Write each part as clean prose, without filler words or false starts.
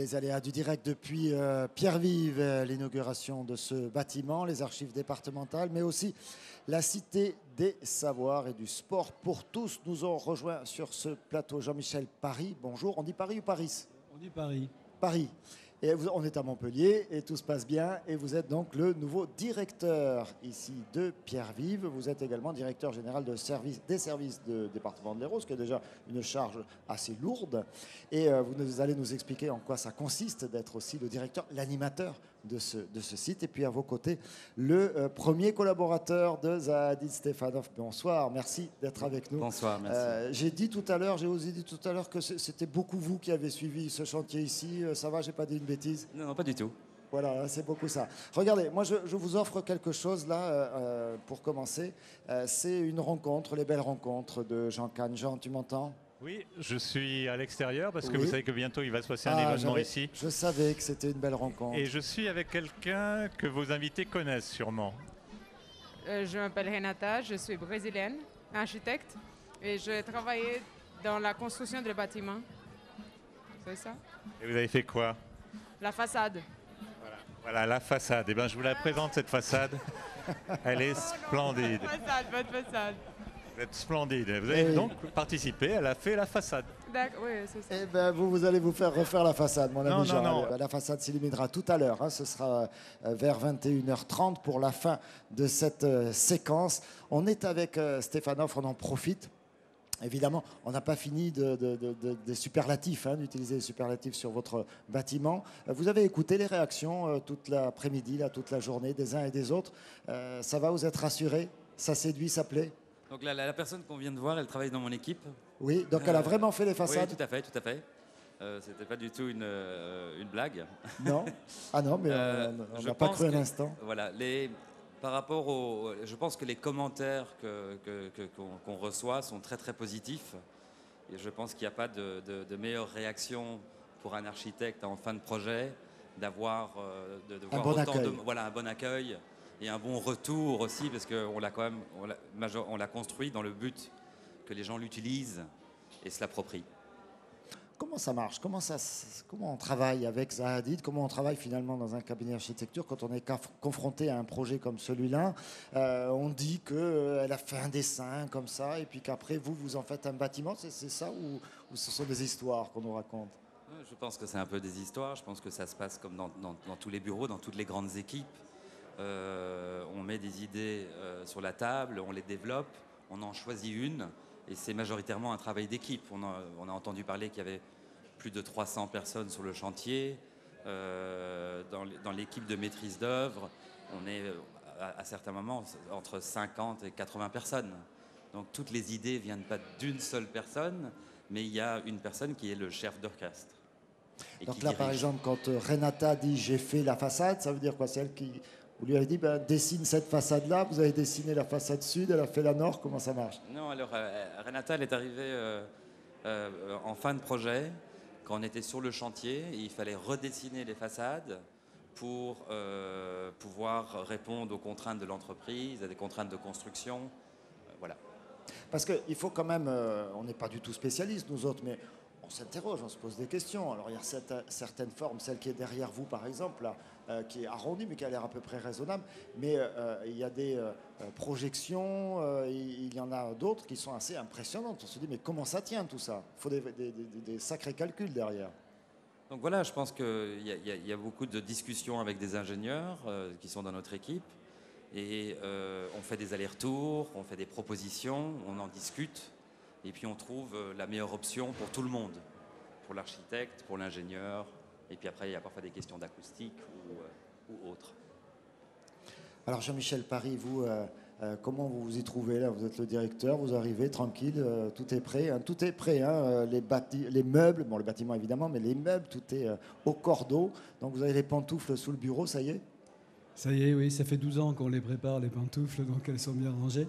Les aléas du direct depuis Pierre-Vive, l'inauguration de ce bâtiment, les archives départementales, mais aussi la Cité des Savoirs et du Sport pour tous. Nous ont rejoint sur ce plateau Jean-Michel Paris. Bonjour, on dit Paris ou Paris? On dit Paris. Paris. Et on est à Montpellier et tout se passe bien. Et vous êtes donc le nouveau directeur ici de Pierre-Vive. Vous êtes également directeur général des services de département de l'Hérault, ce qui est déjà une charge assez lourde. Et vous allez nous expliquer en quoi ça consiste d'être aussi le directeur, l'animateur de ce site. Et puis à vos côtés, le premier collaborateur de Zahadid Stefanov. Bonsoir, merci d'être avec nous. Bonsoir, merci. J'ai dit tout à l'heure, j'ai osé dire tout à l'heure que c'était beaucoup vous qui avez suivi ce chantier ici. Ça va, j'ai pas dit une bêtise? Non, pas du tout. Voilà, c'est beaucoup ça. Regardez, moi je vous offre quelque chose là pour commencer. C'est une rencontre, les belles rencontres de Jean Kahn. Jean, tu m'entends? Oui, je suis à l'extérieur parce que Oui. vous savez que bientôt il va se passer un événement ici. Je savais que c'était une belle rencontre. Et je suis avec quelqu'un que vos invités connaissent sûrement. Je m'appelle Renata, je suis brésilienne, architecte, et je travaillais dans la construction de bâtiments. C'est ça? Et vous avez fait quoi? La façade. Voilà la façade. Eh bien, je vous la présente, cette façade. Elle est splendide. Votre façade. Vous êtes splendide. Vous avez donc participé, elle a fait la façade. D'accord, oui, c'est ça. Eh bien, vous allez vous faire refaire la façade, mon ami Non, Jean. non. La façade s'illuminera tout à l'heure. Ce sera vers 21h30 pour la fin de cette séquence. On est avec Stefanov, on en profite. Évidemment, on n'a pas fini des superlatifs, d'utiliser les superlatifs sur votre bâtiment. Vous avez écouté les réactions toute l'après-midi, toute la journée, des uns et des autres. Ça va, vous êtes rassurés? Ça séduit, ça plaît? Donc la personne qu'on vient de voir, elle travaille dans mon équipe. Oui, donc elle a vraiment fait les façades? Oui, tout à fait, tout à fait. C'était pas du tout une blague. Non? Ah non, mais on n'a pas cru un instant. Voilà, par rapport je pense que les commentaires qu'on reçoit sont très très positifs. Et je pense qu'il n'y a pas de meilleure réaction pour un architecte en fin de projet d'avoir Un bon accueil. Un bon accueil et un bon retour aussi, parce qu'on l'a construit dans le but que les gens l'utilisent et se l'approprient. Comment ça marche? Comment on travaille avec Zahadid? Comment on travaille finalement dans un cabinet d'architecture quand on est confronté à un projet comme celui-là? On dit qu'elle a fait un dessin comme ça et puis qu'après vous en faites un bâtiment. C'est ça ou ce sont des histoires qu'on nous raconte? Je pense que c'est un peu des histoires. Je pense que ça se passe comme dans tous les bureaux, dans toutes les grandes équipes. On met des idées sur la table, on les développe, on en choisit une. Et c'est majoritairement un travail d'équipe. On a entendu parler qu'il y avait plus de 300 personnes sur le chantier. Dans l'équipe de maîtrise d'œuvre, on est à certains moments entre 50 et 80 personnes. Donc toutes les idées ne viennent pas d'une seule personne, mais il y a une personne qui est le chef d'orchestre. Donc là, par exemple, quand Renata dit « j'ai fait la façade », ça veut dire quoi? C'est elle qui... Vous lui avez dit, dessine cette façade-là, vous avez dessiné la façade sud, elle a fait la nord, comment ça marche? Non, alors Renata, elle est arrivée en fin de projet, quand on était sur le chantier, et il fallait redessiner les façades pour pouvoir répondre aux contraintes de l'entreprise, à des contraintes de construction. Voilà. Parce qu'il faut quand même, on n'est pas du tout spécialistes, nous autres, mais on s'interroge, on se pose des questions. Alors il y a certaines formes, celle qui est derrière vous par exemple, là, qui est arrondie mais qui a l'air à peu près raisonnable, mais il y a des projections, il y en a d'autres qui sont assez impressionnantes. On se dit mais comment ça tient tout ça? Il faut des sacrés calculs derrière. Donc voilà, je pense qu'il y a beaucoup de discussions avec des ingénieurs qui sont dans notre équipe et on fait des allers-retours, on fait des propositions, on en discute. Et puis on trouve la meilleure option pour tout le monde, pour l'architecte, pour l'ingénieur. Et puis après, il y a parfois des questions d'acoustique ou autres. Alors Jean-Michel Paris, vous, comment vous vous y trouvez là? Vous êtes le directeur, vous arrivez tranquille, tout est prêt. Tout est prêt, les meubles, bon le bâtiment évidemment, mais les meubles, tout est au cordeau. Donc vous avez les pantoufles sous le bureau, ça y est? Ça y est, oui, ça fait 12 ans qu'on les prépare, les pantoufles, donc elles sont bien rangées.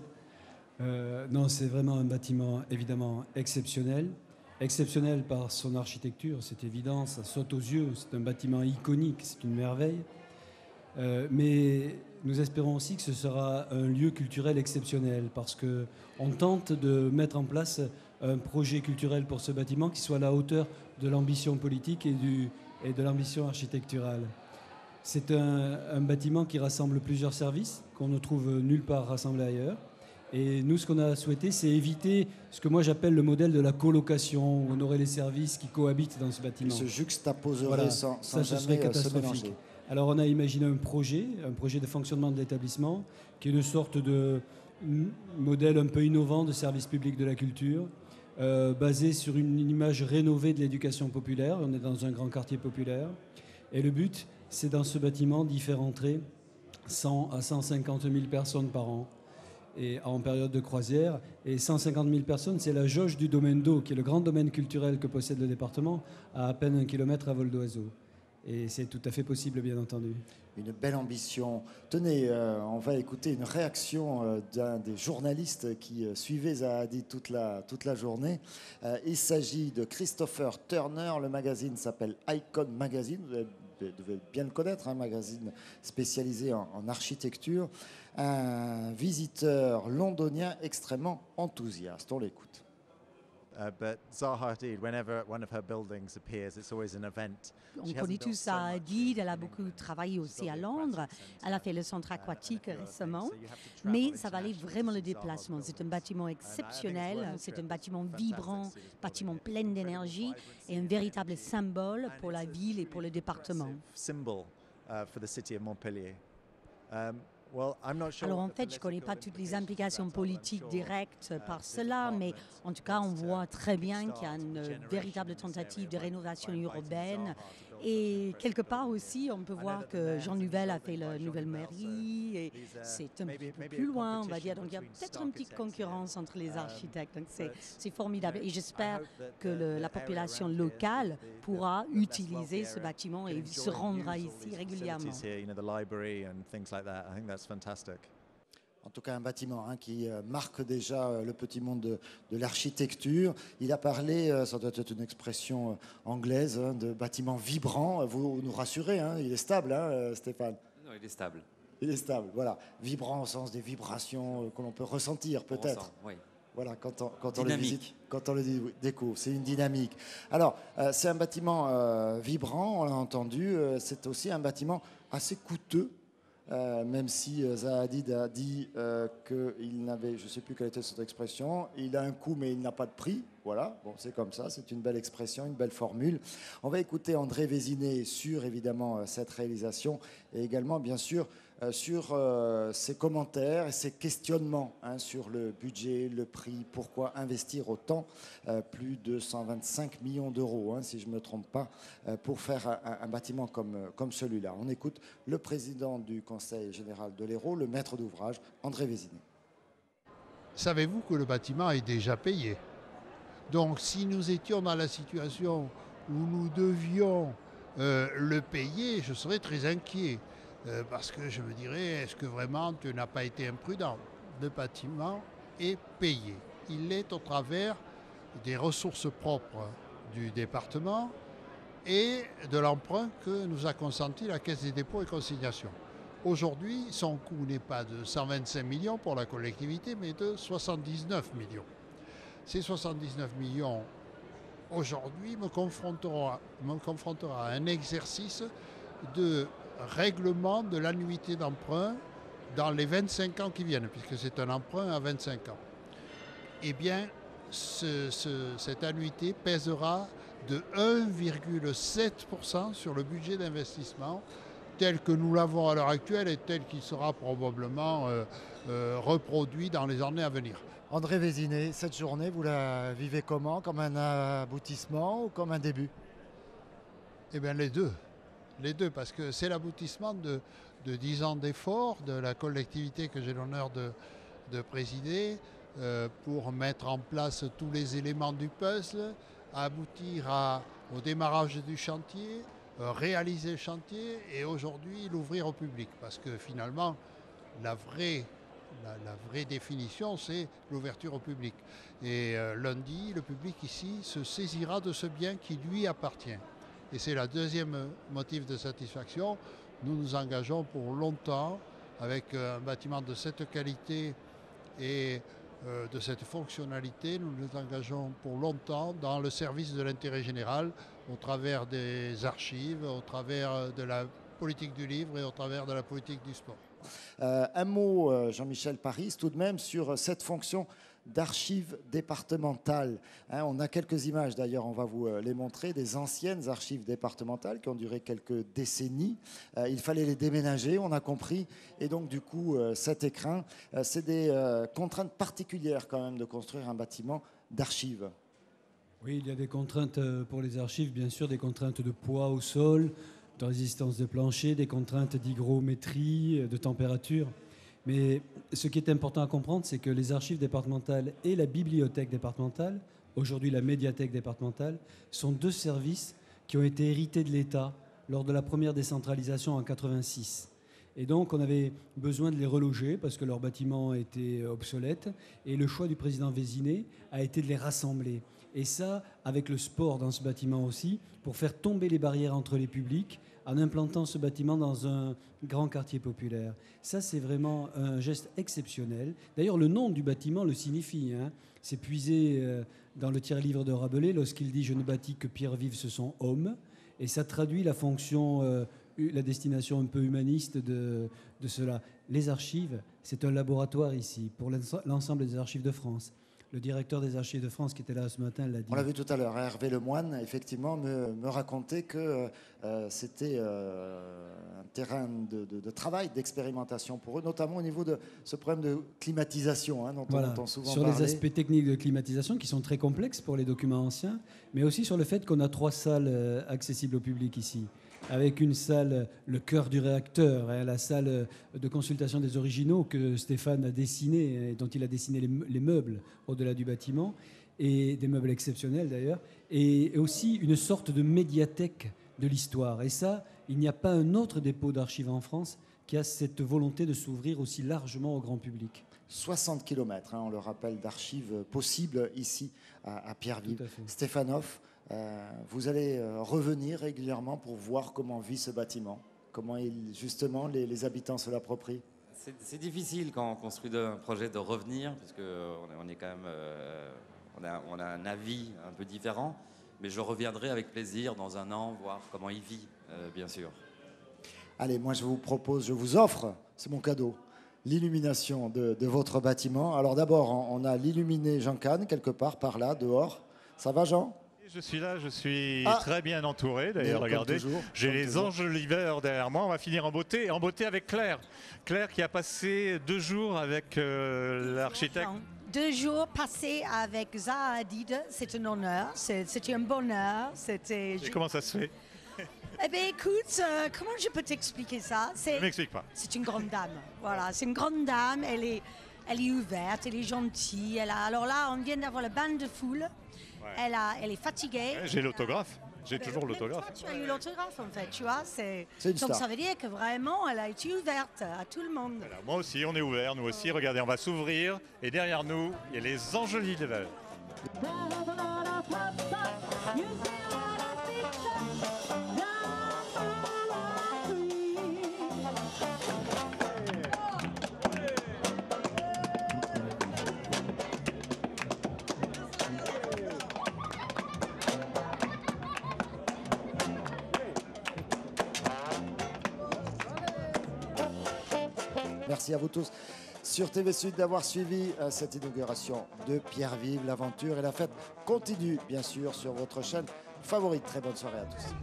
Non, c'est vraiment un bâtiment évidemment exceptionnel. Exceptionnel par son architecture, c'est évident, ça saute aux yeux. C'est un bâtiment iconique, c'est une merveille. Mais nous espérons aussi que ce sera un lieu culturel exceptionnel parce qu'on tente de mettre en place un projet culturel pour ce bâtiment qui soit à la hauteur de l'ambition politique et et de l'ambition architecturale. C'est un bâtiment qui rassemble plusieurs services qu'on ne trouve nulle part rassemblés ailleurs. Et nous, ce qu'on a souhaité, c'est éviter ce que moi j'appelle le modèle de la colocation, où on aurait les services qui cohabitent dans ce bâtiment. Ils se juxtaposeraient Voilà, sans ça ce jamais serait se catastrophique. mélanger. Alors on a imaginé un projet de fonctionnement de l'établissement, qui est une sorte de modèle un peu innovant de service public de la culture, basé sur une image rénovée de l'éducation populaire. On est dans un grand quartier populaire. Et le but, c'est dans ce bâtiment d'y faire entrer 100 à 150 000 personnes par an, et en période de croisière. Et 150 000 personnes, c'est la jauge du domaine d'eau, qui est le grand domaine culturel que possède le département, à peine 1 kilomètre à vol d'oiseau. Et c'est tout à fait possible, bien entendu. Une belle ambition. Tenez, on va écouter une réaction d'un des journalistes qui suivait Zaha Hadid toute la journée. Il s'agit de Christopher Turner. Le magazine s'appelle Icon Magazine. Vous devez bien le connaître, un magazine spécialisé en architecture. Un visiteur londonien extrêmement enthousiaste. On l'écoute. But Zaha Hadid, whenever one of her buildings appears, it's always an event. On connaît tous Zaha Hadid, elle a beaucoup travaillé aussi à Londres, elle a fait le centre aquatique récemment, mais ça valait vraiment le déplacement. C'est un bâtiment exceptionnel, c'est un bâtiment vibrant, bâtiment plein d'énergie et un véritable symbole pour la ville et pour le département. Symbol for the city of Montpellier. Alors en fait, je ne connais pas toutes les implications politiques directes par cela, mais en tout cas, on voit très bien qu'il y a une véritable tentative de rénovation urbaine. Et quelque part aussi, on peut voir que Jean Nouvel a fait la nouvelle mairie, et c'est un petit peu plus loin, on va dire. Donc il y a peut-être une petite concurrence entre les architectes. Donc c'est formidable. Et j'espère que la population locale pourra utiliser ce bâtiment et se rendra ici régulièrement. En tout cas, un bâtiment qui marque déjà le petit monde de l'architecture. Il a parlé, ça doit être une expression anglaise, de bâtiment vibrant. Vous nous rassurez, il est stable, Stéphane? Non, il est stable. Il est stable, voilà. Vibrant au sens des vibrations que l'on peut ressentir, peut-être. Oui. Voilà, quand on le visite, quand on le découvre, c'est une dynamique. Alors, c'est un bâtiment vibrant, on l'a entendu. C'est aussi un bâtiment assez coûteux. Même si Zaha Hadid a dit qu'il n'avait, je ne sais plus quelle était cette expression, il a un coût mais il n'a pas de prix. Voilà, bon, c'est comme ça, c'est une belle expression, une belle formule. On va écouter André Vézinet sur évidemment cette réalisation et également bien sûr sur ses commentaires et ses questionnements sur le budget, le prix, pourquoi investir autant, plus de 125 millions d'euros, si je ne me trompe pas, pour faire un bâtiment comme celui-là. On écoute le président du Conseil général de l'Hérault, le maître d'ouvrage, André Vézinet. Savez-vous que le bâtiment est déjà payé? Donc si nous étions dans la situation où nous devions le payer, je serais très inquiet. Parce que je me dirais, est-ce que vraiment tu n'as pas été imprudent? Le bâtiment est payé. Il l'est au travers des ressources propres du département et de l'emprunt que nous a consenti la Caisse des dépôts et consignations. Aujourd'hui, son coût n'est pas de 125 millions pour la collectivité, mais de 79 millions. Ces 79 millions, aujourd'hui, me confrontera à un exercice de règlement de l'annuité d'emprunt dans les 25 ans qui viennent, puisque c'est un emprunt à 25 ans. Eh bien, cette annuité pèsera de 1,7% sur le budget d'investissement tel que nous l'avons à l'heure actuelle et tel qu'il sera probablement reproduit dans les années à venir. André Vézinet, cette journée, vous la vivez comment? Comme un aboutissement ou comme un début? Eh bien, les deux. Les deux, parce que c'est l'aboutissement de 10 ans d'efforts de la collectivité que j'ai l'honneur de présider pour mettre en place tous les éléments du puzzle, aboutir au démarrage du chantier, réaliser le chantier et aujourd'hui l'ouvrir au public. Parce que finalement, la vraie définition, c'est l'ouverture au public. Et lundi, le public ici se saisira de ce bien qui lui appartient. Et c'est le deuxième motif de satisfaction. Nous nous engageons pour longtemps avec un bâtiment de cette qualité et de cette fonctionnalité, nous nous engageons pour longtemps dans le service de l'intérêt général au travers des archives, au travers de la politique du livre et au travers de la politique du sport. Un mot, Jean-Michel Paris, tout de même sur cette fonction d'archives départementales. Hein, on a quelques images d'ailleurs, on va vous les montrer, des anciennes archives départementales qui ont duré quelques décennies. Il fallait les déménager, on a compris, et donc du coup cet écrin, c'est des contraintes particulières quand même de construire un bâtiment d'archives. Oui, il y a des contraintes pour les archives, bien sûr, des contraintes de poids au sol, de résistance de plancher, des contraintes d'hygrométrie, de température. Mais ce qui est important à comprendre, c'est que les archives départementales et la bibliothèque départementale, aujourd'hui la médiathèque départementale, sont deux services qui ont été hérités de l'État lors de la première décentralisation en 1986. Et donc on avait besoin de les reloger parce que leurs bâtiments étaient obsolètes. Et le choix du président Vézinet a été de les rassembler. Et ça, avec le sport dans ce bâtiment aussi, pour faire tomber les barrières entre les publics, en implantant ce bâtiment dans un grand quartier populaire. Ça, c'est vraiment un geste exceptionnel. D'ailleurs, le nom du bâtiment le signifie. Hein. C'est puisé dans le tiers-livre de Rabelais lorsqu'il dit « Je ne bâtis que pierres vives, ce sont hommes ». Et ça traduit la fonction, la destination un peu humaniste de cela. Les archives, c'est un laboratoire ici pour l'ensemble des archives de France. Le directeur des Archives de France qui était là ce matin l'a dit. On l'a vu tout à l'heure, Hervé Lemoine, effectivement, me racontait que c'était un terrain de travail, d'expérimentation pour eux, notamment au niveau de ce problème de climatisation dont on entend souvent sur parler. Les aspects techniques de climatisation qui sont très complexes pour les documents anciens, mais aussi sur le fait qu'on a 3 salles accessibles au public ici. Avec une salle, le cœur du réacteur, la salle de consultation des originaux que Stéphane a dessiné, dont il a dessiné les meubles au-delà du bâtiment, et des meubles exceptionnels d'ailleurs, et aussi une sorte de médiathèque de l'histoire. Et ça, il n'y a pas un autre dépôt d'archives en France qui a cette volonté de s'ouvrir aussi largement au grand public. 60 km, on le rappelle, d'archives possibles ici à Pierre-Vive. Stéphane Hoff, vous allez revenir régulièrement pour voir comment vit ce bâtiment, comment justement les habitants se l'approprient. C'est difficile quand on construit un projet de revenir, parce qu'on est quand même, on a un avis un peu différent, mais je reviendrai avec plaisir dans un an voir comment il vit, bien sûr. Allez, moi je vous propose, je vous offre, c'est mon cadeau, l'illumination de votre bâtiment. Alors d'abord, on a l'illuminé Jean Kahn quelque part par là, dehors. Ça va, Jean ? Je suis là, je suis très bien entouré. D'ailleurs, regardez, j'ai les enjoliveurs derrière moi. On va finir en beauté avec Claire. Claire qui a passé 2 jours avec l'architecte. 2 jours passés avec Zaha Hadid, c'est un honneur, c'était un bonheur. Et comment ça se fait? Eh bien, écoute, comment je peux t'expliquer ça? Ne m'explique pas. C'est une grande dame. Voilà, c'est une grande dame. Elle est ouverte, elle est gentille. Alors là, on vient d'avoir le bain de foule. Ouais. Elle est fatiguée. Ouais, j'ai l'autographe. J'ai toujours l'autographe. Toi, tu as eu l'autographe, en fait, tu vois. Donc star. Ça veut dire que vraiment, elle a été ouverte à tout le monde. Voilà, moi aussi, on est ouvert. Nous aussi, regardez, on va s'ouvrir. Et derrière nous, il y a les enjoliveurs. Merci à vous tous sur TV Sud d'avoir suivi cette inauguration de Pierre-Vive. L'aventure et la fête continuent bien sûr sur votre chaîne favorite. Très bonne soirée à tous.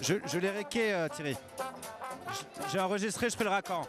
Je l'ai réqué, Thierry. J'ai enregistré, je fais le racan.